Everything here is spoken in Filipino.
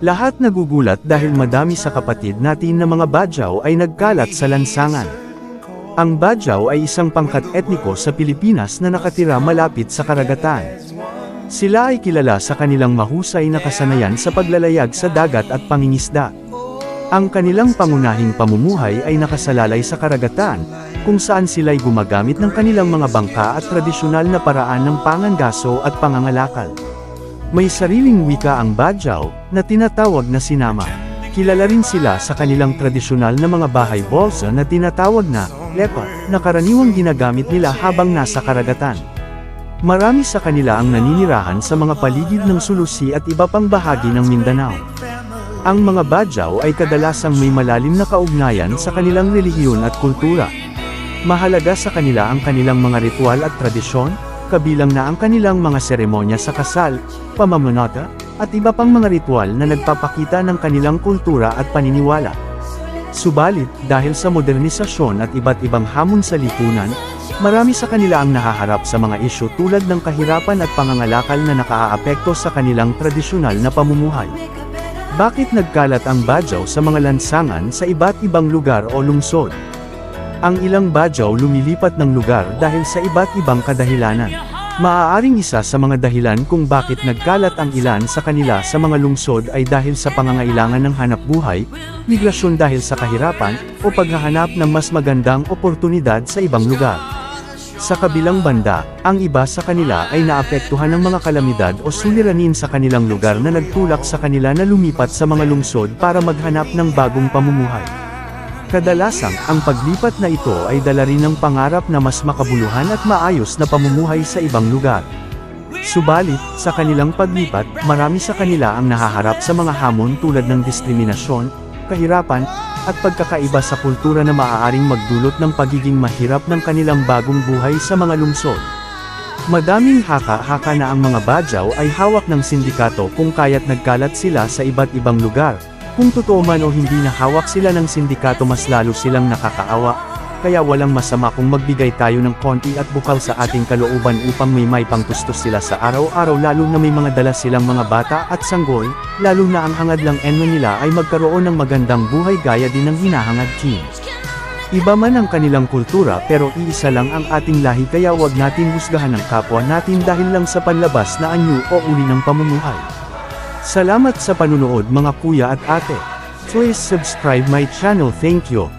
Lahat nagugulat dahil madami sa kapatid natin na mga Badjao ay nagkalat sa lansangan. Ang Badjao ay isang pangkat etniko sa Pilipinas na nakatira malapit sa karagatan. Sila ay kilala sa kanilang mahusay na kasanayan sa paglalayag sa dagat at pangingisda. Ang kanilang pangunahing pamumuhay ay nakasalalay sa karagatan, kung saan sila'y gumagamit ng kanilang mga bangka at tradisyonal na paraan ng pangangaso at pangangalakal. May sariling wika ang Badjao, na tinatawag na sinama. Kilala rin sila sa kanilang tradisyonal na mga bahay bolsa na tinatawag na lepa, na karaniwang ginagamit nila habang nasa karagatan. Marami sa kanila ang naninirahan sa mga paligid ng Sulusi at iba pang bahagi ng Mindanao. Ang mga Badjao ay kadalasang may malalim na kaugnayan sa kanilang relihiyon at kultura. Mahalaga sa kanila ang kanilang mga ritual at tradisyon, kabilang na ang kanilang mga seremonya sa kasal, pamamanata, at iba pang mga ritual na nagpapakita ng kanilang kultura at paniniwala. Subalit, dahil sa modernisasyon at iba't ibang hamon sa lipunan, marami sa kanila ang nahaharap sa mga isyu tulad ng kahirapan at pangangalakal na nakaaapekto sa kanilang tradisyonal na pamumuhay. Bakit nagkalat ang Badjao sa mga lansangan sa iba't ibang lugar o lungsod? Ang ilang Badjao lumilipat ng lugar dahil sa iba't ibang kadahilanan. Maaaring isa sa mga dahilan kung bakit nagkalat ang ilan sa kanila sa mga lungsod ay dahil sa pangangailangan ng hanapbuhay, migrasyon dahil sa kahirapan, o paghahanap ng mas magandang oportunidad sa ibang lugar. Sa kabilang banda, ang iba sa kanila ay naapektuhan ng mga kalamidad o suliranin sa kanilang lugar na nagtulak sa kanila na lumipat sa mga lungsod para maghanap ng bagong pamumuhay. Kadalasang, ang paglipat na ito ay dala rin ng pangarap na mas makabuluhan at maayos na pamumuhay sa ibang lugar. Subalit, sa kanilang paglipat, marami sa kanila ang nahaharap sa mga hamon tulad ng diskriminasyon, kahirapan, at pagkakaiba sa kultura na maaaring magdulot ng pagiging mahirap ng kanilang bagong buhay sa mga lungsod. Madaming haka-haka na ang mga Badjao ay hawak ng sindikato kung kaya't nagkalat sila sa iba't ibang lugar. Kung totoo man o hindi na hawak sila ng sindikato, mas lalo silang nakakaawa, kaya walang masama kung magbigay tayo ng konti at bukal sa ating kalooban upang may pangtustos sila sa araw-araw, lalo na may mga dala silang mga bata at sanggol, lalo na ang hangad lang nila ay magkaroon ng magandang buhay gaya din ng hinahangad Kim. Iba man ang kanilang kultura pero iisa lang ang ating lahi, kaya wag natin husgahan ang kapwa natin dahil lang sa panlabas na anyo o uri ng pamumuhay. Salamat sa panunood mga kuya at ate. Please subscribe my channel. Thank you.